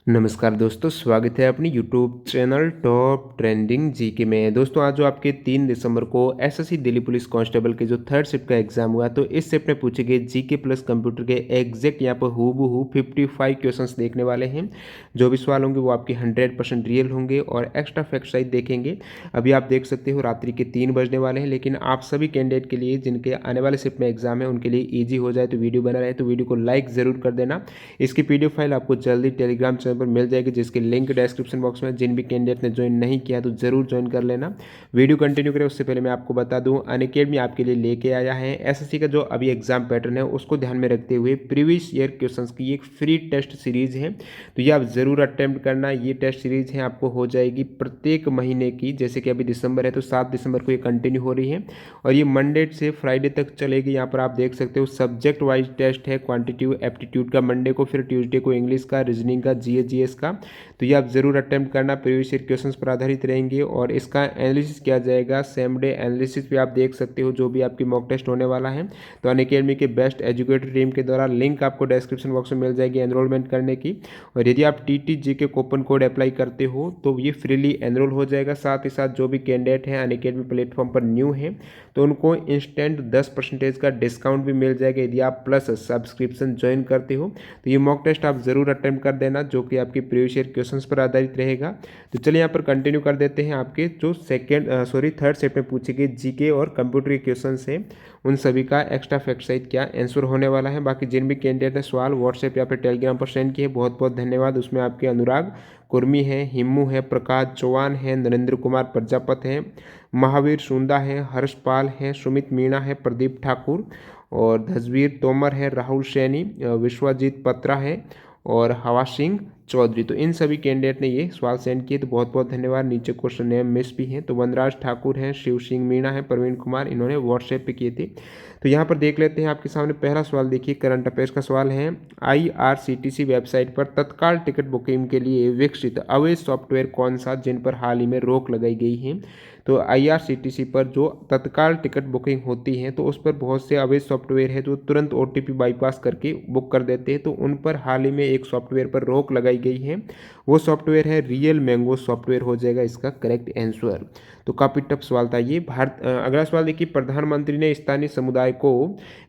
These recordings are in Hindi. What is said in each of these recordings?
नमस्कार दोस्तों, स्वागत है अपनी YouTube channel top trending GK में। दोस्तों आज जो आपके 3 दिसंबर को एसएससी दिल्ली पुलिस कांस्टेबल के जो थर्ड शिफ्ट का एग्जाम हुआ, तो इस शिफ्ट में पूछे गए जीके प्लस कंप्यूटर के एग्जैक्ट यहाँ पर हूबहू 55 क्वेश्चंस देखने वाले हैं। जो भी सवाल होंगे वो आपके 100% रियल होंगे और एक्स्ट्रा फैक्ट सहित देखेंगे। अभी आप देख सकते हो रात्रि के 3 बजने वाले हैं, लेकिन आप सभी कैंडिडेट के लिए जिनके आने वाले शिफ्ट में एग्जाम है उनके लिए ईजी हो जाए तो वीडियो बना रहे, तो वीडियो को लाइक ज़रूर कर देना। इसकी पीडीएफ फाइल आपको जल्दी टेलीग्राम चैनल पर मिल जाएगी, जिसकी लिंक डिस्क्रिप्शन बॉक्स में। जिन भी कैंडिडेट ने ज्वाइन नहीं किया तो जरूर ज्वाइन कर लेना। वीडियो कंटिन्यू करें उससे पहले मैं आपको बता दूं, अनअकैडमी आपके लिए लेके आया है एसएससी का जो अभी एग्जाम पैटर्न है उसको ध्यान में रखते हुए प्रीवियस ईयर क्वेश्चंस की एक फ्री टेस्ट सीरीज है, तो ये आप जरूर अटेम्प्ट करना। ये टेस्ट सीरीज है आपको हो जाएगी प्रत्येक महीने की, जैसे कि अभी दिसंबर है तो 7 दिसंबर को ये कंटिन्यू हो रही है और ये मंडे से फ्राइडे तक चलेगी। यहाँ पर आप देख सकते हो सब्जेक्ट वाइज टेस्ट है, क्वांटिटेटिव एप्टीट्यूड का मंडे को, फिर ट्यूसडे को इंग्लिश का, रीजनिंग का, जीएस का। तो ये आप जरूर अटेम्प्ट करना, प्रीवियस ईयर क्वेश्चंस पर आधारित रहेंगे और इसका एनालिसिस किया जाएगा। सेम डे एनालिसिस भी आप देख सकते हो जो भी आपकी मॉक टेस्ट होने वाला है। तो अनअकैडमी के बेस्ट एजुकेटर टीम के द्वारा लिंक आपको डिस्क्रिप्शन बॉक्स में मिल जाएगी एनरोलमेंट करने की। और यदि आप टीटीजी के कूपन कोड अप्लाई करते हो तो ये फ्रीली एनरोल हो जाएगा। साथ ही साथ जो भी कैंडिडेट हैं अनअकैडमी प्लेटफॉर्म पर न्यू है तो उनको इंस्टेंट 10% का डिस्काउंट भी मिल जाएगा यदि आप प्लस सब्सक्रिप्शन ज्वाइन करते हो। तो ये मॉक टेस्ट आप जरूर अटेम्प्ट कर देना जो कि आपकी प्रीवियस ईयर क्वेश्चंस पर आधारित रहेगा। तो चलिए यहाँ पर कंटिन्यू कर देते हैं। आपके जो थर्ड सेट में पूछे गए जीके और कंप्यूटर के क्वेश्चन है उन सभी का एक्स्ट्रा फैक्ट सहित क्या आंसर होने वाला है। बाकी जिन भी कैंडिडेट ने सवाल व्हाट्सएप या फिर टेलीग्राम पर सेंड किए बहुत बहुत धन्यवाद। उसमें आपके अनुराग कुर्मी है, हिम्मू है, प्रकाश चौहान है, नरेंद्र कुमार प्रजापत है, महावीर सुंदा है, हर्षपाल है, सुमित मीणा है, प्रदीप ठाकुर और धजवीर तोमर है, राहुल सैनी, विश्वजीत पत्रा है और हवा सिंह चौधरी। तो इन सभी कैंडिडेट ने ये सवाल सेंड किए, तो बहुत बहुत धन्यवाद। नीचे क्वेश्चन नेम मिस भी हैं, तो वनराज ठाकुर हैं, शिव सिंह मीणा है, प्रवीण कुमार, इन्होंने व्हाट्सएप पे किए थे। तो यहाँ पर देख लेते हैं आपके सामने पहला सवाल। देखिए करंट अफेयर्स का सवाल है, आईआरसीटीसी वेबसाइट पर तत्काल टिकट बुकिंग के लिए विकसित अवैध सॉफ्टवेयर कौन सा जिन पर हाल ही में रोक लगाई गई है। तो आईआरसीटीसी पर जो तत्काल टिकट बुकिंग होती है तो उस पर बहुत से अवैध सॉफ्टवेयर है जो तुरंत ओटीपी बाईपास करके बुक कर देते हैं, तो उन पर हाल ही में एक सॉफ्टवेयर पर रोक लगाई गई है। वो सॉफ्टवेयर है रियल मैंगो सॉफ्टवेयर, हो जाएगा इसका करेक्ट आंसर। तो काफ़ी टफ सवाल था ये। अगला सवाल देखिए, प्रधानमंत्री ने स्थानीय समुदाय को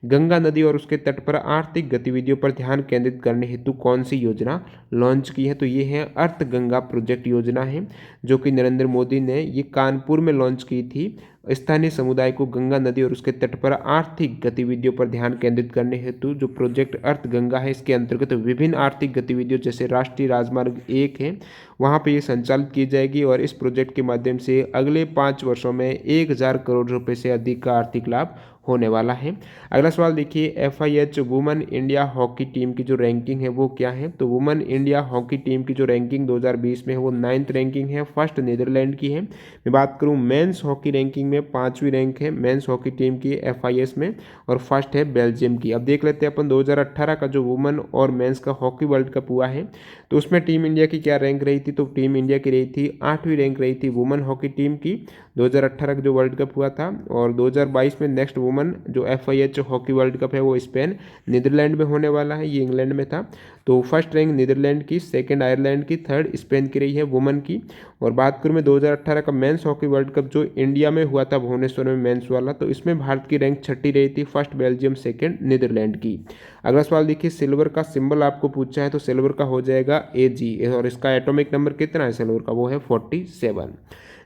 गंगा नदी और उसके तट पर आर्थिक गतिविधियों पर ध्यान केंद्रित करने हेतु कौन सी योजना लॉन्च की है। तो ये है अर्थ गंगा प्रोजेक्ट योजना है जो कि नरेंद्र मोदी ने ये कानपुर में लॉन्च की थी। स्थानीय समुदाय को गंगा नदी और उसके तट पर आर्थिक गतिविधियों पर ध्यान केंद्रित करने हेतु जो प्रोजेक्ट अर्थ गंगा है, इसके अंतर्गत विभिन्न आर्थिक गतिविधियों जैसे राष्ट्रीय राजमार्ग 1 है वहाँ पे ये संचालित की जाएगी और इस प्रोजेक्ट के माध्यम से अगले 5 वर्षों में 1000 करोड़ रुपए से अधिक का आर्थिक लाभ होने वाला है। अगला सवाल देखिए, FIH women India hockey team की जो रैंकिंग है वो क्या है। तो वुमेन इंडिया हॉकी टीम की जो रैंकिंग 2020 में है वो 9th रैंकिंग है, फर्स्ट नीदरलैंड की है। मैं बात करूं मेंस हॉकी रैंकिंग में 5वीं रैंक है मेंस हॉकी टीम की एफआईएस में और फर्स्ट है बेल्जियम की। अब देख लेते हैं अपन 2018 का जो वुमेन और मेंस का हॉकी वर्ल्ड कप हुआ है तो उसमें टीम इंडिया की क्या रैंक रही थी। तो टीम इंडिया की रही थी 8वीं रैंक रही थी वुमेन हॉकी टीम की 2018 का जो वर्ल्ड कप हुआ था। और 2022 में नेक्स्ट वुमेन जो एफआईएच हॉकी वर्ल्ड कप है वो स्पेन नीदरलैंड में होने वाला है, ये इंग्लैंड में था। तो फर्स्ट रैंक नीदरलैंड की, सेकंड आयरलैंड की, थर्ड स्पेन की रही है वुमेन की। और बात करूँ मैं 2018 का मेंस हॉकी वर्ल्ड कप जो इंडिया में हुआ था भुवनेश्वर में मेंस वाला, तो इसमें भारत की रैंक 6ठी रही थी, फर्स्ट बेल्जियम, सेकंड नीदरलैंड की। अगला सवाल देखिए, सिल्वर का सिंबल आपको पूछा है तो सिल्वर का हो जाएगा एजी और इसका एटॉमिक नंबर कितना है सिल्वर का, वो है 47।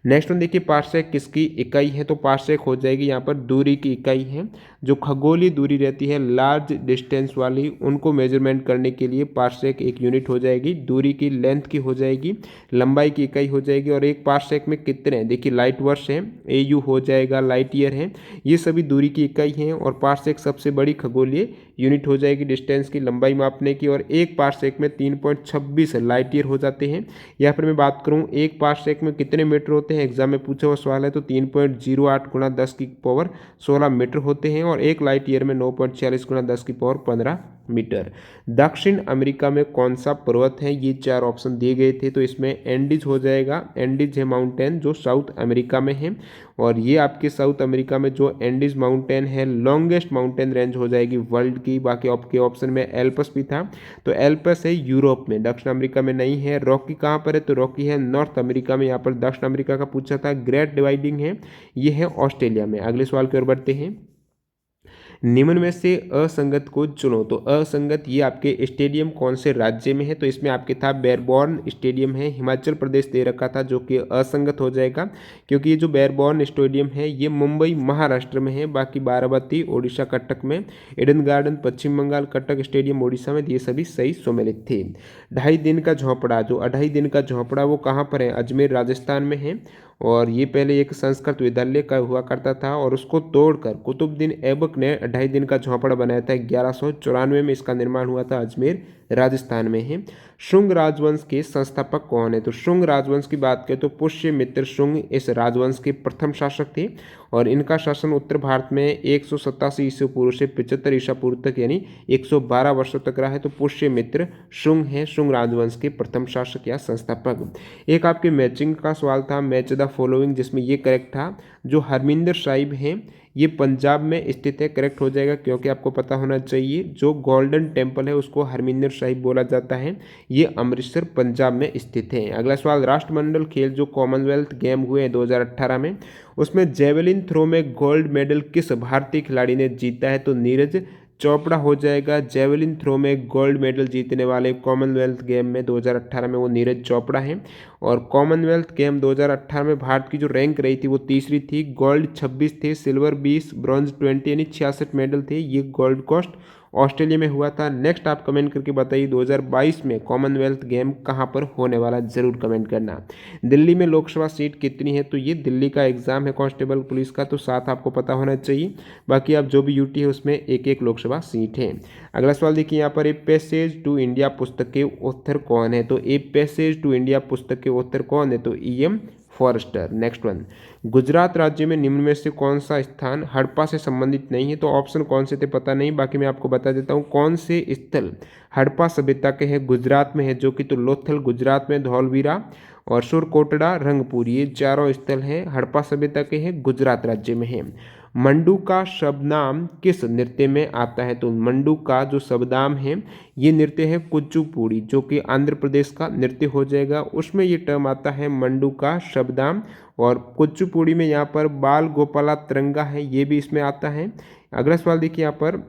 नेक्स्ट वन देखिए, पार्सेक किसकी इकाई है। तो पार्सेक हो जाएगी यहाँ पर दूरी की इकाई है। जो खगोलीय दूरी रहती है लार्ज डिस्टेंस वाली उनको मेजरमेंट करने के लिए पार्सेक एक यूनिट हो जाएगी। दूरी की लेंथ की हो जाएगी, लंबाई की इकाई हो जाएगी। और एक पार्सेक में कितने हैं, देखिए लाइट वर्ष है, एयू हो जाएगा, लाइट ईयर है, ये सभी दूरी की इकाई हैं। और पार्सेक सबसे बड़ी खगोलीय यूनिट हो जाएगी डिस्टेंस की, लंबाई मापने की। और एक पार्सेक में 3.26 लाइट ईयर हो जाते हैं। या फिर मैं बात करूं एक पार्सेक में कितने मीटर होते हैं, एग्जाम में पूछा हुआ सवाल है, तो 3.08 × 10⁻16 मीटर होते हैं। और एक लाइट ईयर में 9.46 × 10⁻15 मीटर। दक्षिण अमेरिका में कौन सा पर्वत है, ये 4 ऑप्शन दिए गए थे, तो इसमें एंडीज हो जाएगा। एंडीज है माउंटेन जो साउथ अमेरिका में है, और ये आपके साउथ अमेरिका में जो एंडीज माउंटेन है लॉन्गेस्ट माउंटेन रेंज हो जाएगी वर्ल्ड की। बाकी आपके ऑप्शन में एल्पस भी था, तो एल्पस है यूरोप में, दक्षिण अमेरिका में नहीं है। रॉकी कहाँ पर है, तो रॉकी है नॉर्थ अमेरिका में, यहाँ पर दक्षिण अमेरिका का पूछा था। ग्रेट डिवाइडिंग है, ये है ऑस्ट्रेलिया में। अगले सवाल की ओर बढ़ते हैं। निम्न में से असंगत को चुनो, तो असंगत ये आपके स्टेडियम कौन से राज्य में है, तो इसमें आपके था बेरबॉर्न स्टेडियम है, हिमाचल प्रदेश दे रखा था, जो कि असंगत हो जाएगा क्योंकि ये जो बेरबॉर्न स्टेडियम है ये मुंबई महाराष्ट्र में है। बाकी बाराबती ओडिशा कटक में, ईडन गार्डन पश्चिम बंगाल, कटक स्टेडियम ओडिशा में, ये सभी सही सम्मिलित थे। 2.5 दिन का झोंपड़ा, जो 2.5 दिन का झोंपड़ा वो कहाँ पर है, अजमेर राजस्थान में है, और ये पहले एक संस्कृत विद्यालय का हुआ करता था, और उसको तोड़कर कुतुबुद्दीन ऐबक ने 2.5 दिन का झोंपड़ा बनाया था। 1194 में इसका निर्माण हुआ था, अजमेर राजस्थान में है। शुंग राजवंश के संस्थापक कौन है, तो शुंग राजवंश की बात करें तो पुष्यमित्र शुंग इस राजवंश के प्रथम शासक थे, और इनका शासन उत्तर भारत में 187 ईसा पूर्व से 75 ईसा पूर्व तक यानी 112 वर्षों तक रहा है। तो पुष्यमित्र शुंग है शुंग राजवंश के प्रथम शासक या संस्थापक। एक आपके मैचिंग का सवाल था, मैच द फॉलोइंग, जिसमें ये करेक्ट था, जो हरमिंदर साहिब है ये पंजाब में स्थित है, करेक्ट हो जाएगा, क्योंकि आपको पता होना चाहिए जो गोल्डन टेम्पल है उसको हरमिंदर साहिब बोला जाता है, ये अमृतसर पंजाब में स्थित है। अगला सवाल, राष्ट्रमंडल खेल जो कॉमनवेल्थ गेम हुए 2018 में, उसमें जेवलिन थ्रो में गोल्ड मेडल किस भारतीय खिलाड़ी ने जीता है, तो नीरज चोपड़ा हो जाएगा। जेवलिन थ्रो में गोल्ड मेडल जीतने वाले कॉमनवेल्थ गेम में 2018 में वो नीरज चोपड़ा हैं। और कॉमनवेल्थ गेम 2018 में भारत की जो रैंक रही थी वो तीसरी थी, गोल्ड 26 थे, सिल्वर 20, ब्रॉन्ज 20 यानी 66 मेडल थे। ये गोल्ड कोस्ट ऑस्ट्रेलिया में हुआ था। नेक्स्ट आप कमेंट करके बताइए 2022 में कॉमनवेल्थ गेम कहाँ पर होने वाला, जरूर कमेंट करना। दिल्ली में लोकसभा सीट कितनी है, तो ये दिल्ली का एग्जाम है कांस्टेबल पुलिस का, तो 7 आपको पता होना चाहिए। बाकी आप जो भी यूटी है उसमें एक एक लोकसभा सीट है। अगला सवाल देखिए यहाँ पर, ए पैसेज टू इंडिया पुस्तक के ऑथर कौन है, तो ए पैसेज टू इंडिया पुस्तक के ऑथर कौन है, तो EM Forster. Next one, Gujarat राज्य में निम्न में से कौन सा स्थान हड़प्पा से संबंधित नहीं है, तो ऑप्शन कौन से थे पता नहीं, बाकी मैं आपको बता देता हूँ कौन से स्थल हड़प्पा सभ्यता के हैं, गुजरात में है, जो कि तो लोथल गुजरात में, धौलवीरा और सुरकोटड़ा, रंगपुर, ये चारों स्थल हैं हड़प्पा सभ्यता के हैं, गुजरात राज्य में है। मंडू का शब्द नाम किस नृत्य में आता है, तो मंडू का जो शब्दाम है ये नृत्य है कुचिपुड़ी, जो कि आंध्र प्रदेश का नृत्य हो जाएगा, उसमें ये टर्म आता है मंडू का शब्दाम। और कुचिपुड़ी में यहाँ पर बाल गोपाला तिरंगा है, ये भी इसमें आता है। अगला सवाल देखिए यहाँ पर,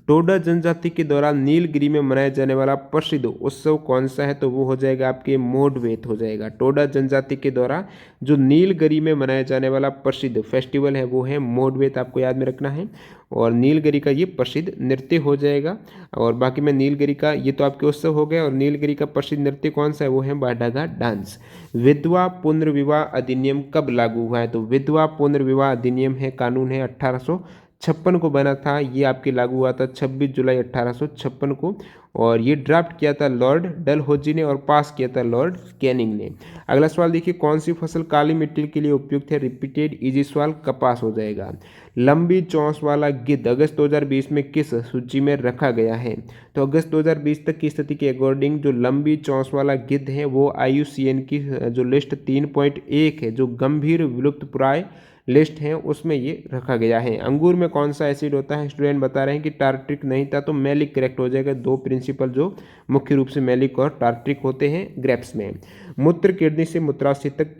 टोडा जनजाति के दौरान नीलगिरी में मनाया जाने वाला प्रसिद्ध उत्सव कौन सा है, तो वो हो जाएगा आपके मोडवेत हो जाएगा। टोडा जनजाति के द्वारा जो नीलगिरी में मनाया जाने वाला प्रसिद्ध फेस्टिवल है वो है मोडवेत, आपको याद में रखना है। और नीलगिरी का ये प्रसिद्ध नृत्य हो जाएगा। और बाकी में नीलगिरी का ये तो आपके उत्सव हो गए, और नीलगिरी का प्रसिद्ध नृत्य कौन सा है, वो है बाडागा डांस। विधवा पुनर्विवाह अधिनियम कब लागू हुआ है, तो विधवा पुनर्विवाह अधिनियम है, कानून है 1856 को बना था, ये आपके लागू हुआ था 26 जुलाई 1856 को। और ये ड्राफ्ट किया था लॉर्ड डलहौजी ने और पास किया था लॉर्ड कैनिंग ने। अगला सवाल देखिए, कौन सी फसल काली मिट्टी के लिए उपयुक्त है, रिपीटेड इजी सवाल, कपास हो जाएगा। लंबी चोंच वाला गिद्ध अगस्त 2020 में किस सूची में रखा गया है, तो अगस्त 2020 तक की स्थिति के अकॉर्डिंग जो लंबी चोंच वाला गिद्ध है वो IUCN की जो लिस्ट 3.1 है, जो गंभीर विलुप्तप्राय लिस्ट है, उसमें ये रखा गया है। अंगूर में कौन सा एसिड होता है, स्टूडेंट बता रहे हैं कि टार्ट्रिक नहीं था, तो मैलिक करेक्ट हो जाएगा। दो प्रिंसिपल जो मुख्य रूप से मैलिक और टार्ट्रिक होते हैं ग्रेप्स में। मूत्र किडनी से मूत्राशय तक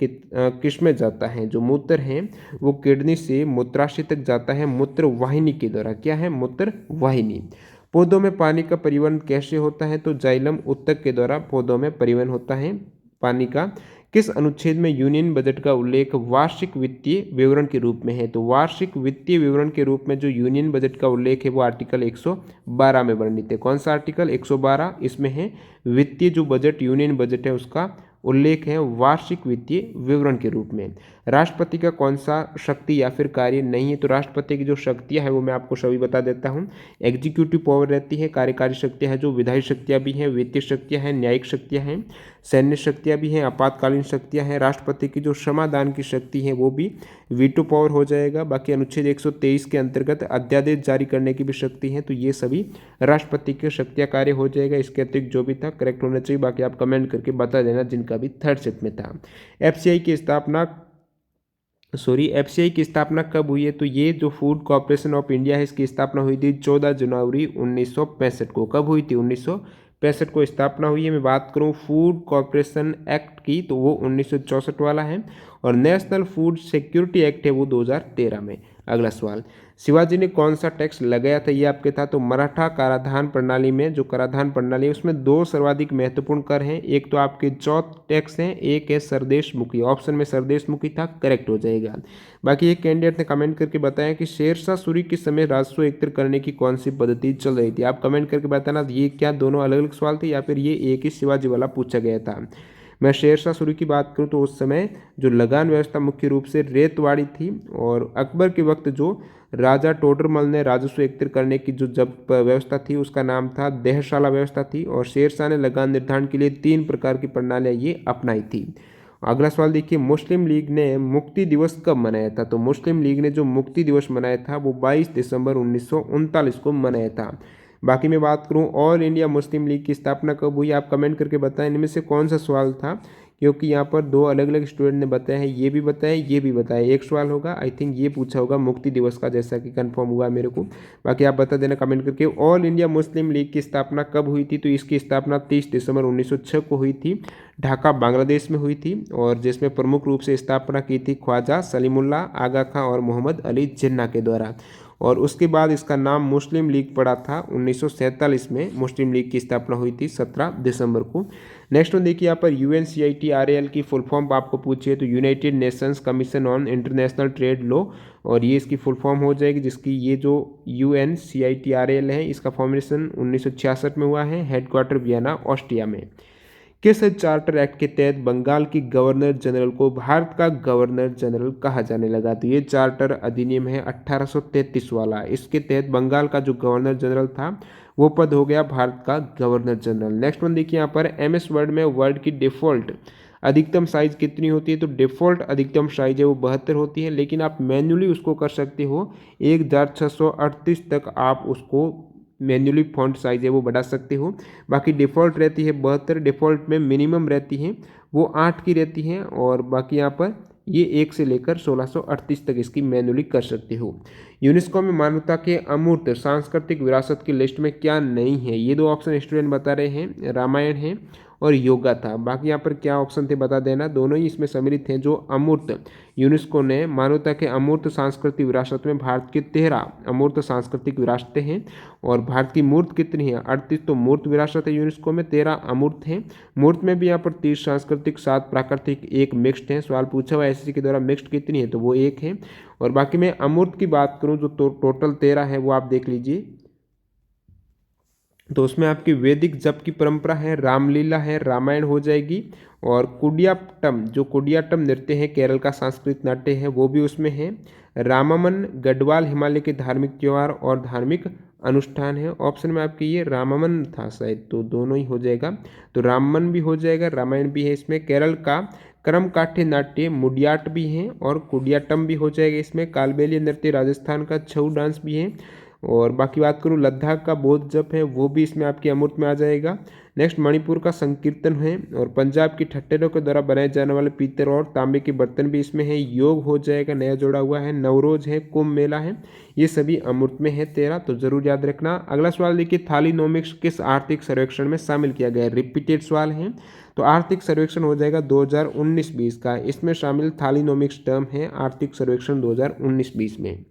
किस में जाता है, जो मूत्र है वो किडनी से मूत्राशय तक जाता है मूत्र वाहिनी के द्वारा। क्या है, मूत्र वाहिनी। पौधों में पानी का परिवहन कैसे होता है, तो जाइलम उत्तक के द्वारा पौधों में परिवहन होता है पानी का। किस अनुच्छेद में यूनियन बजट का उल्लेख वार्षिक वित्तीय विवरण के रूप में है, तो वार्षिक वित्तीय विवरण के रूप में जो यूनियन बजट का उल्लेख है वो आर्टिकल 112 में वर्णित है। कौन सा आर्टिकल, 112, इसमें है वित्तीय जो बजट यूनियन बजट है उसका उल्लेख है वार्षिक वित्तीय विवरण के रूप में। राष्ट्रपति का कौन सा शक्ति या फिर कार्य नहीं है, तो राष्ट्रपति की जो शक्तियां हैं वो मैं आपको सभी बता देता हूं। एग्जीक्यूटिव पावर रहती है, कार्यकारी शक्तियां हैं जो विधायी शक्तियां भी हैं, वित्तीय शक्तियां हैं, न्यायिक शक्तियां हैं, सैन्य शक्तियां भी हैं, आपातकालीन शक्तियां हैं। राष्ट्रपति की जो समाधान की शक्ति है वो भी वीटो पावर हो जाएगा। बाकी अनुच्छेद 123 के अंतर्गत अध्यादेश जारी करने की भी शक्ति है, तो ये सभी राष्ट्रपति की शक्तियां कार्य हो जाएगा। इसके अतिरिक्त जो भी था करेक्ट होना चाहिए, बाकी आप कमेंट करके बता देना जिनका भी थर्ड शिफ्ट में था। एफसीआई की स्थापना कब हुई है, तो ये जो फूड कॉर्पोरेशन ऑफ इंडिया है इसकी स्थापना हुई थी 14 जनवरी 1965 को। कब हुई थी? 1965 को स्थापना हुई है। मैं बात करूं फूड कॉर्पोरेशन एक्ट की तो वो 1964 वाला है, और नेशनल फूड सिक्योरिटी एक्ट है वो 2013 में। अगला सवाल, शिवाजी ने कौन सा टैक्स लगाया था, ये आपके था। तो मराठा कराधान प्रणाली में जो कराधान प्रणाली है उसमें दो सर्वाधिक महत्वपूर्ण कर हैं। एक तो आपके चौथ टैक्स हैं, एक है सरदेशमुखी। ऑप्शन में सरदेशमुखी था, करेक्ट हो जाएगा। बाकी एक कैंडिडेट ने कमेंट करके बताया कि शेरशाह सूरी के समय राजस्व एकत्र करने की कौन सी पद्धति चल रही थी। आप कमेंट करके बताना ये क्या दोनों अलग अलग सवाल थे या फिर ये एक ही शिवाजी वाला पूछा गया था। मैं शेरशाह सूरी की बात करूं तो उस समय जो लगान व्यवस्था मुख्य रूप से रेतवाड़ी थी, और अकबर के वक्त जो राजा टोडरमल ने राजस्व एकत्र करने की जो जब व्यवस्था थी उसका नाम था देहशाला व्यवस्था थी, और शेरशाह ने लगान निर्धारण के लिए 3 प्रकार की प्रणालियां ये अपनाई थी। अगला सवाल देखिए, मुस्लिम लीग ने मुक्ति दिवस कब मनाया था। तो मुस्लिम लीग ने जो मुक्ति दिवस मनाया था वो 22 दिसंबर 1939 को मनाया था। बाकी मैं बात करूं ऑल इंडिया मुस्लिम लीग की स्थापना कब हुई, आप कमेंट करके बताएं इनमें से कौन सा सवाल था, क्योंकि यहाँ पर दो अलग अलग स्टूडेंट ने बताया है, ये भी बताया ये भी बताया। एक सवाल होगा, आई थिंक ये पूछा होगा मुक्ति दिवस का, जैसा कि कंफर्म हुआ मेरे को। बाकी आप बता देना कमेंट करके। ऑल इंडिया मुस्लिम लीग की स्थापना कब हुई थी, तो इसकी स्थापना 30 दिसंबर 1906 को हुई थी, ढाका बांग्लादेश में हुई थी, और जिसमें प्रमुख रूप से स्थापना की थी ख्वाजा सलीमुल्लाह, आगा खां और मोहम्मद अली जिन्ना के द्वारा। और उसके बाद इसका नाम मुस्लिम लीग पड़ा था। 1947 में मुस्लिम लीग की स्थापना हुई थी 17 दिसंबर को। नेक्स्ट वन देखिए, यहाँ पर UNCITRAL की फुल फॉर्म आपको पूछिए तो United Nations commission on international trade law, और ये इसकी फुल फॉर्म हो जाएगी, जिसकी ये जो UNCITRAL है इसका फॉर्मेशन 1966 में हुआ है, हेडक्वार्टर वियना ऑस्ट्रिया में। किस चार्टर एक्ट के तहत बंगाल की गवर्नर जनरल को भारत का गवर्नर जनरल कहा जाने लगा, तो ये चार्टर अधिनियम है 1833 वाला। इसके तहत बंगाल का जो गवर्नर जनरल था वो पद हो गया भारत का गवर्नर जनरल। नेक्स्ट वन देखिए, यहाँ पर MS वर्ड में वर्ड की डिफॉल्ट अधिकतम साइज कितनी होती है, तो डिफॉल्ट अधिकतम साइज है वो 72 होती है, लेकिन आप मैन्युअली उसको कर सकते हो 1638 तक आप उसको मैन्युअली फॉन्ट साइज है वो बढ़ा सकते हो। बाकी डिफ़ॉल्ट रहती है 72, डिफ़ॉल्ट में मिनिमम रहती है वो 8 की रहती है, और बाकी यहाँ पर ये 1 से लेकर 1638 तक इसकी मैन्युअली कर सकते हो। यूनेस्को में मानवता के अमूर्त सांस्कृतिक विरासत की लिस्ट में क्या नहीं है, ये दो ऑप्शन स्टूडेंट बता रहे हैं, रामायण है और योगा था। बाकी यहाँ पर क्या ऑप्शन थे बता देना, दोनों ही इसमें सम्मिलित हैं। जो अमूर्त यूनेस्को ने मानवता के अमूर्त सांस्कृतिक विरासत में भारत के 13 अमूर्त सांस्कृतिक विरासतें हैं, और भारत की मूर्त कितनी है 38, तो मूर्त विरासत है यूनेस्को में, 13 अमूर्त हैं। मूर्त में भी यहाँ पर 30 सांस्कृतिक, 7 प्राकृतिक, 1 मिक्स्ड है। सवाल पूछा हुआ SSC के द्वारा मिक्स्ड कितनी है, तो वो 1 है। और बाकी मैं अमूर्त की बात करूँ जो टोटल 13 है वो आप देख लीजिए, तो उसमें आपकी वैदिक जप की परंपरा है, रामलीला है, रामायण हो जाएगी, और कुडियाट्टम जो कुडियाट्टम नृत्य है केरल का सांस्कृतिक नाट्य है वो भी उसमें है। रामामन गढ़वाल हिमालय के धार्मिक त्यौहार और धार्मिक अनुष्ठान है। ऑप्शन में आपके ये रामामन था शायद, तो दोनों ही हो जाएगा, तो राममन भी हो जाएगा, रामायण भी है इसमें। केरल का क्रमकाठ्य नाट्य मुडियाट भी है, और कुडियाट्टम भी हो जाएगा इसमें। कालबेलिया नृत्य राजस्थान का छऊ डांस भी है। और बाकी बात करूँ लद्दाख का बौद्ध जप है वो भी इसमें आपके अमूर्त में आ जाएगा। नेक्स्ट मणिपुर का संकीर्तन है, और पंजाब की ठट्ठेरों के द्वारा बनाए जाने वाले पीतल और तांबे के बर्तन भी इसमें है। योग हो जाएगा, नया जोड़ा हुआ है। नवरोज है, कुंभ मेला है, ये सभी अमूर्त में है 13, तो जरूर याद रखना। अगला सवाल देखिए, थालीनोमिक्स किस आर्थिक सर्वेक्षण में शामिल किया गया है, रिपीटेड सवाल है, तो आर्थिक सर्वेक्षण हो जाएगा 2019-20 का। इसमें शामिल थालीनोमिक्स टर्म है आर्थिक सर्वेक्षण 2019-20 में।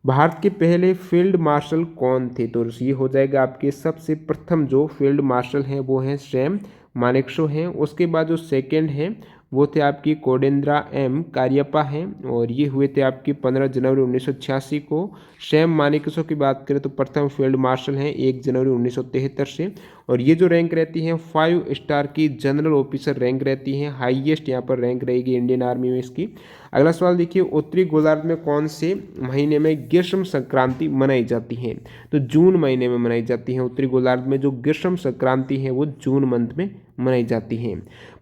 भारत के पहले फील्ड मार्शल कौन थे, तो ये हो जाएगा आपके सबसे प्रथम जो फील्ड मार्शल हैं वो हैं सैम मानेकशॉ हैं। उसके बाद जो सेकंड हैं वो थे आपकी कोडेंद्रा M कार्यप्पा हैं, और ये हुए थे आपकी 15 जनवरी 1986 को। सैम मानेकशॉ की बात करें तो प्रथम फील्ड मार्शल हैं 1 जनवरी 1973 से, और ये जो रैंक रहती है 5 स्टार की जनरल ऑफिसर रैंक रहती है, हाईएस्ट यहाँ पर रैंक रहेगी इंडियन आर्मी में इसकी। अगला सवाल देखिए, उत्तरी गोलार्ध में कौन से महीने में ग्रीष्म संक्रांति मनाई जाती है? तो जून महीने में मनाई जाती है। उत्तरी गोलार्ध में जो ग्रीष्म संक्रांति है वो जून मंथ में मनाई जाती है।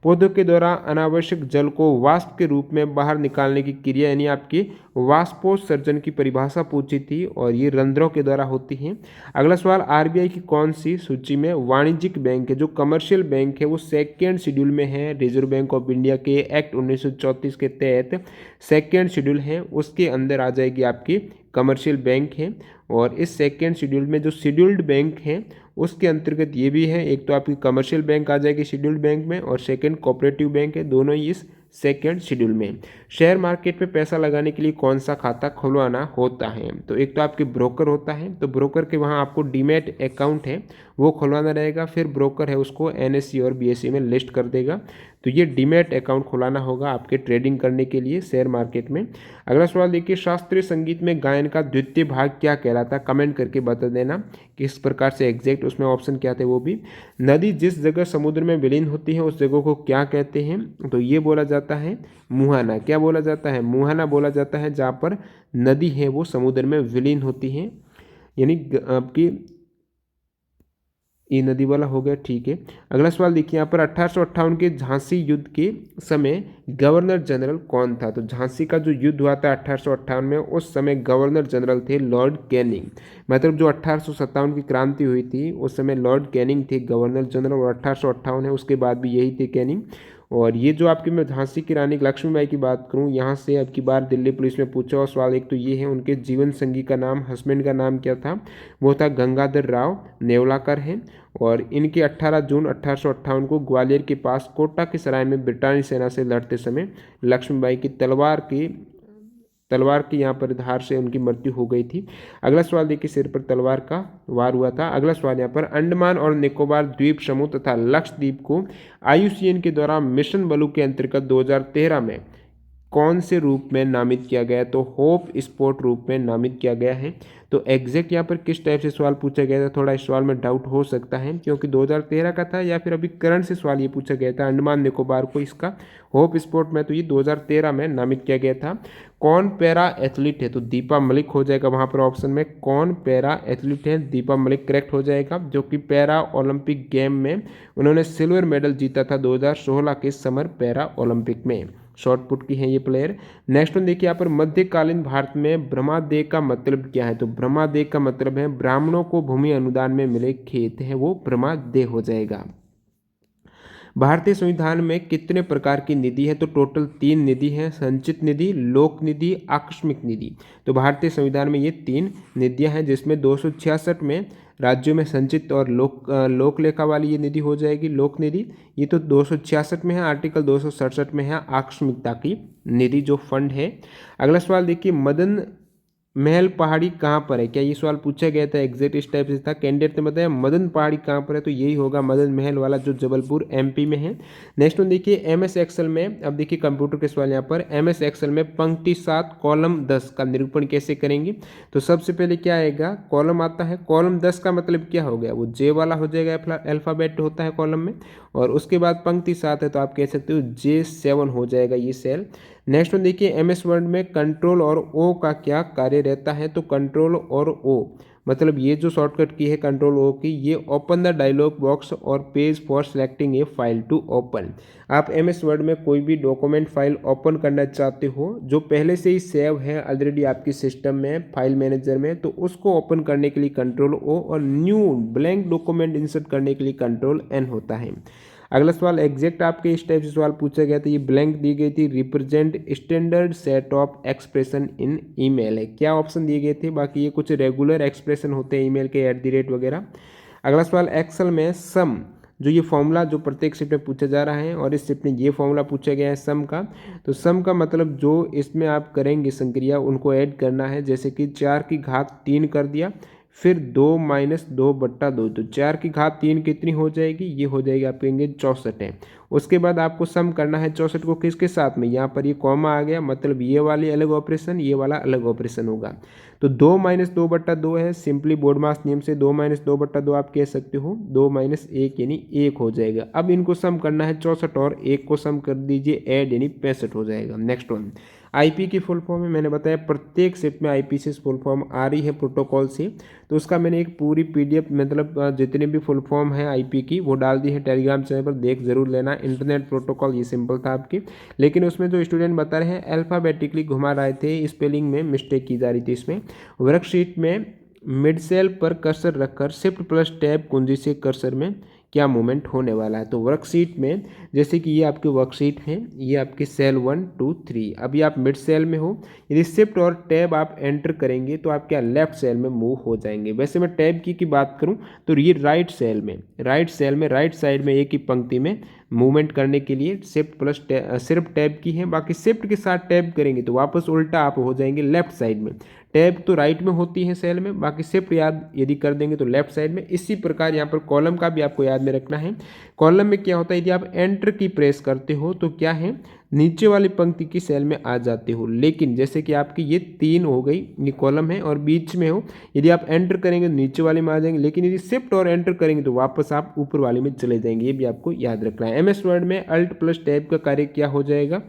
पौधों के द्वारा अनावश्यक जल को वाष्प के रूप में बाहर निकालने की क्रिया यानी आपकी वाष्पोत्सर्जन की परिभाषा पूछी थी और ये रंध्रों के द्वारा होती है। अगला सवाल, आरबीआई की कौन सी सूची में वाणिज्यिक बैंक है? जो कमर्शियल बैंक है वो सेकेंड शेड्यूल में है। रिजर्व बैंक ऑफ इंडिया के एक्ट 1934 के तहत सेकेंड शेड्यूल है, उसके अंदर आ जाएगी आपकी कमर्शियल बैंक है। और इस सेकेंड शेड्यूल में जो शेड्यूल्ड बैंक है उसके अंतर्गत ये भी है, एक तो आपकी कमर्शियल बैंक आ जाएगी शेड्यूल्ड बैंक में और सेकंड कोऑपरेटिव बैंक है, दोनों ही इस सेकेंड शेड्यूल में। शेयर मार्केट में पैसा लगाने के लिए कौन सा खाता खुलवाना होता है? तो एक तो आपके ब्रोकर होता है, तो ब्रोकर के वहाँ आपको डीमैट अकाउंट है वो खुलवाना रहेगा, फिर ब्रोकर है उसको एनएससी और बीएसई में लिस्ट कर देगा। तो ये डीमैट अकाउंट खुलाना होगा आपके ट्रेडिंग करने के लिए शेयर मार्केट में। अगला सवाल देखिए, शास्त्रीय संगीत में गायन का द्वितीय भाग क्या कहलाता? कमेंट करके बता देना किस प्रकार से एग्जैक्ट उसमें ऑप्शन क्या थे वो भी। नदी जिस जगह समुद्र में विलीन होती है उस जगह को क्या कहते हैं? तो ये बोला जाता है मुहाना। क्या बोला जाता है? मुहाना बोला जाता है जहाँ पर नदी है वो समुद्र में विलीन होती है, यानी आपकी ये नदी वाला हो गया, ठीक है। अगला सवाल देखिए यहाँ पर 1858 के झांसी युद्ध के समय गवर्नर जनरल कौन था? तो झांसी का जो युद्ध हुआ था 1858 में, उस समय गवर्नर जनरल थे लॉर्ड कैनिंग। मतलब जो 1857 की क्रांति हुई थी उस समय लॉर्ड कैनिंग थे गवर्नर जनरल, और 1858 है उसके बाद भी यही थे कैनिंग। और ये जो आपकी मैं झांसी की रानी लक्ष्मीबाई की बात करूँ, यहाँ से अब की बार दिल्ली पुलिस में पूछा हुआ सवाल एक तो ये है, उनके जीवन संगी का नाम, हस्बैंड का नाम क्या था? वो था गंगाधर राव नेवलाकर है। और इनके 18 जून 1858 को ग्वालियर के पास कोटा के सराय में ब्रिटानी सेना से लड़ते समय लक्ष्मीबाई की तलवार की यहाँ पर धार से उनकी मृत्यु हो गई थी। अगला सवाल देखिए, सिर पर तलवार का वार हुआ था। अगला सवाल यहाँ पर, अंडमान और निकोबार द्वीप समूह तथा लक्षद्वीप को IUCN के द्वारा मिशन बलू के अंतर्गत 2013 में कौन से रूप में नामित किया गया? तो होप स्पोर्ट रूप में नामित किया गया है। तो एग्जैक्ट यहाँ पर किस टाइप से सवाल पूछा गया था, थोड़ा इस सवाल में डाउट हो सकता है क्योंकि 2013 का था या फिर अभी करंट से सवाल ये पूछा गया था अंडमान निकोबार को इसका होप स्पोर्ट में, तो ये 2013 में नामित किया गया था। कौन पैरा एथलीट है? तो दीपा मलिक हो जाएगा वहाँ पर ऑप्शन में। कौन पैरा एथलीट है? दीपा मलिक करेक्ट हो जाएगा, जो कि पैरा ओलंपिक गेम में उन्होंने सिल्वर मेडल जीता था 2016 के समर पैरा ओलंपिक में। शॉर्ट पुट की है ये प्लेयर। नेक्स्ट वन देखिए यहाँ पर, मध्यकालीन भारत में ब्रह्मादेय का मतलब क्या है? तो ब्रह्मादेय का मतलब है ब्राह्मणों को भूमि अनुदान में मिले खेत है वो ब्रह्मादेय हो जाएगा। भारतीय संविधान में कितने प्रकार की निधि है? तो टोटल 3 निधि है, संचित निधि, लोक निधि, आकस्मिक निधि। तो भारतीय संविधान में ये 3 निधियां हैं जिसमें 266 में राज्यों में संचित और लोक लेखा वाली ये निधि हो जाएगी लोक निधि। ये तो 266 में है, आर्टिकल 267 में है आकस्मिकता की निधि जो फंड है। अगला सवाल देखिए, मदन महल पहाड़ी कहाँ पर है? क्या ये सवाल पूछा गया था? एग्जैक्ट इस टाइप से था, कैंडिडेट ने बताया मदन पहाड़ी कहाँ पर है, तो यही होगा मदन महल वाला जो जबलपुर MP में है। नेक्स्ट वन देखिए, MS एक्सेल में, अब देखिए कंप्यूटर के सवाल यहाँ पर, MS एक्सेल में पंक्ति 7 कॉलम 10 का निरूपण कैसे करेंगे? तो सबसे पहले क्या आएगा? कॉलम आता है, कॉलम 10 का मतलब क्या हो गया? वो J वाला हो जाएगा, अल्फाबेट होता है कॉलम में, और उसके बाद पंक्ति 7 है तो आप कह सकते हो J7 हो जाएगा ये सेल। नेक्स्ट वन देखिए, MS वर्ड में कंट्रोल और O का क्या कार्य रहता है? तो कंट्रोल और O मतलब ये जो शॉर्टकट की है कंट्रोल O की, ये ओपन द डायलॉग बॉक्स और page for selecting a file to open. आप MS वर्ड में कोई भी डॉक्यूमेंट फाइल ओपन करना चाहते हो जो पहले से ही सेव है ऑलरेडी आपकी सिस्टम में फाइल मैनेजर में, तो उसको ओपन करने के लिए कंट्रोल O, और न्यू ब्लैंक डॉक्यूमेंट इंसर्ट करने के लिए कंट्रोल N होता है। अगला सवाल एग्जैक्ट आपके इस टाइप से सवाल पूछा गया था, ये ब्लैंक दी गई थी, represent standard set of expression in email है। क्या ऑप्शन दिए गए थे? बाकी ये कुछ रेगुलर एक्सप्रेशन होते हैं ईमेल के @ वगैरह। अगला सवाल, एक्सेल में सम जो ये फॉर्मूला जो प्रत्येक शिफ्ट में पूछा जा रहा है और इस शिफ्ट में ये फॉर्मूला पूछा गया है सम का, तो सम का मतलब जो इसमें आप करेंगे संक्रिया उनको ऐड करना है, जैसे कि 4 की घात 3 कर दिया, फिर 2-2/2, तो 4 की घात 3 कितनी हो जाएगी, ये हो जाएगी आप कहेंगे 64 है। उसके बाद आपको सम करना है 64 को किसके साथ में, यहाँ पर ये कॉमा आ गया, मतलब ये वाली अलग ऑपरेशन, ये वाला अलग ऑपरेशन होगा। तो 2-2/2 है, सिंपली बोर्ड मास नियम से 2-2/2 आप कह सकते हो, 2-1 यानी 1 हो जाएगा। अब इनको सम करना है 64 और 1 को सम कर दीजिए ऐड, यानी 65 हो जाएगा। नेक्स्ट वन, आईपी की फुल फॉर्म है, मैंने बताया प्रत्येक शिफ्ट में आईपी से फुल फॉर्म आ रही है प्रोटोकॉल से, तो उसका मैंने एक पूरी पीडीएफ मतलब जितने भी फुल फॉर्म है आईपी की वो डाल दी है टेलीग्राम चैनल पर, देख जरूर लेना। इंटरनेट प्रोटोकॉल ये सिंपल था आपकी, लेकिन उसमें जो स्टूडेंट बता रहे हैं अल्फ़ाबेटिकली घुमा रहे थे, स्पेलिंग में मिस्टेक की जा रही थी। इसमें वर्कशीट में मिड सेल पर कर्सर रखकर शिफ्ट प्लस टैब कुंजी से कर्सर में क्या मूवमेंट होने वाला है। तो वर्कशीट में जैसे कि ये आपकी वर्कशीट है, ये आपकी सेल 1 2 3, अभी आप मिड सेल में हो, यदि शिफ्ट और टैब आप एंटर करेंगे तो आप क्या लेफ्ट सेल में मूव हो जाएंगे। वैसे मैं टैब की बात करूं तो ये राइट सेल में राइट साइड में एक ही पंक्ति में मूवमेंट करने के लिए शिफ्ट प्लस सिर्फ टैब की है, बाकी शिफ्ट के साथ टैब करेंगे तो वापस उल्टा आप हो जाएंगे लेफ्ट साइड में। टैब तो राइट में होती है सेल में, बाकी शिफ्ट याद यदि कर देंगे तो लेफ्ट साइड में। इसी प्रकार यहाँ पर कॉलम का भी आपको याद में रखना है। कॉलम में क्या होता है, यदि आप एंटर की प्रेस करते हो तो क्या है, नीचे वाली पंक्ति की सेल में आ जाते हो, लेकिन जैसे कि आपकी ये 3 हो गई, ये कॉलम है और बीच में हो, यदि आप एंटर करेंगे तो नीचे वाले में आ जाएंगे, लेकिन यदि शिफ्ट और एंटर करेंगे तो वापस आप ऊपर वाले में चले जाएंगे। ये भी आपको याद रखना है। एमएस वर्ड में अल्ट प्लस टैब का कार्य क्या हो जाएगा,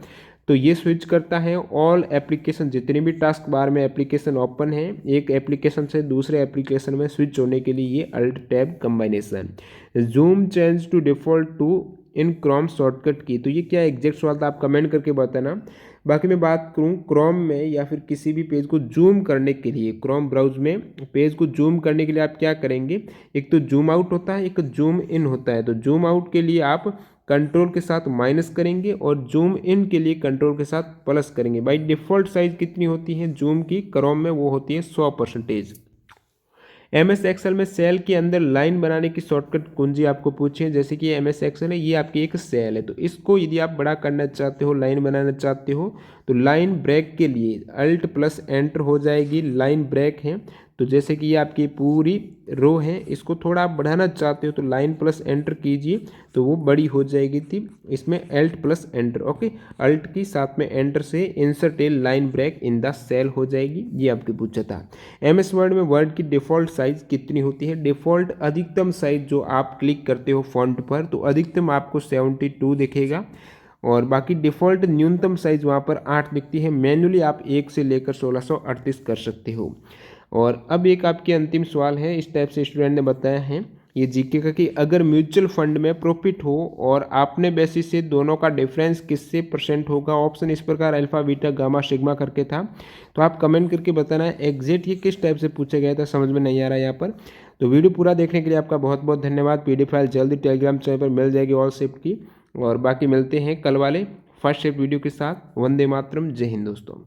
तो ये स्विच करता है ऑल एप्लीकेशन, जितने भी टास्क बार में एप्लीकेशन ओपन है, एक एप्लीकेशन से दूसरे एप्लीकेशन में स्विच होने के लिए ये alt tab combination. Zoom change to default to in Chrome shortcut key, तो ये क्या एग्जैक्ट सवाल था, आप कमेंट करके बताना। बाकी मैं बात करूँ क्रोम में या फिर किसी भी पेज को जूम करने के लिए, क्रोम ब्राउज में पेज को जूम करने के लिए आप क्या करेंगे, एक तो जूम आउट होता है, एक जूम इन होता है। तो जूम आउट के लिए आप कंट्रोल के साथ माइनस करेंगे और जूम इन के लिए कंट्रोल के साथ प्लस करेंगे। बाई डिफ़ॉल्ट साइज कितनी होती है जूम की क्रोम में, वो होती है 100%। एमएस एक्सेल में सेल के अंदर लाइन बनाने की शॉर्टकट कुंजी आपको पूछी है, जैसे कि एमएस एक्सेल है, ये आपकी एक सेल है, तो इसको यदि आप बड़ा करना चाहते हो, लाइन बनाना चाहते हो, तो लाइन ब्रेक के लिए अल्ट प्लस एंटर हो जाएगी, लाइन ब्रेक है। तो जैसे कि ये आपकी पूरी रो है, इसको थोड़ा आप बढ़ाना चाहते हो तो लाइन प्लस एंटर कीजिए तो वो बड़ी हो जाएगी थी, इसमें alt plus enter, okay, alt की साथ में एंटर से insert a line break in the cell हो जाएगी। ये आपके पूछा था। एमएस वर्ड में वर्ड की डिफ़ॉल्ट साइज कितनी होती है, डिफ़ॉल्ट अधिकतम साइज जो आप क्लिक करते हो फॉन्ट पर तो अधिकतम आपको 72 दिखेगा, और बाकी डिफ़ॉल्ट न्यूनतम साइज वहाँ पर 8 दिखती है। मैन्युअली आप 1 से लेकर 1638 कर सकते हो। और अब एक आपके अंतिम सवाल है, इस टाइप से स्टूडेंट ने बताया है ये जीके का, कि अगर म्यूचुअल फंड में प्रॉफिट हो और आपने बेसिस से दोनों का डिफरेंस किससे परसेंट होगा। ऑप्शन इस प्रकार अल्फा बीटा गामा सिग्मा करके था, तो आप कमेंट करके बताना है एग्जैक्ट ये किस टाइप से पूछा गया था, समझ में नहीं आ रहा है यहाँ पर। तो वीडियो पूरा देखने के लिए आपका बहुत बहुत धन्यवाद। पीडीएफ फाइल जल्दी टेलीग्राम चैनल पर मिल जाएगी ऑल शिफ्ट की, और बाकी मिलते हैं कल वाले फर्स्ट शिफ्ट वीडियो के साथ। वंदे मातरम, जय हिंद दोस्तों।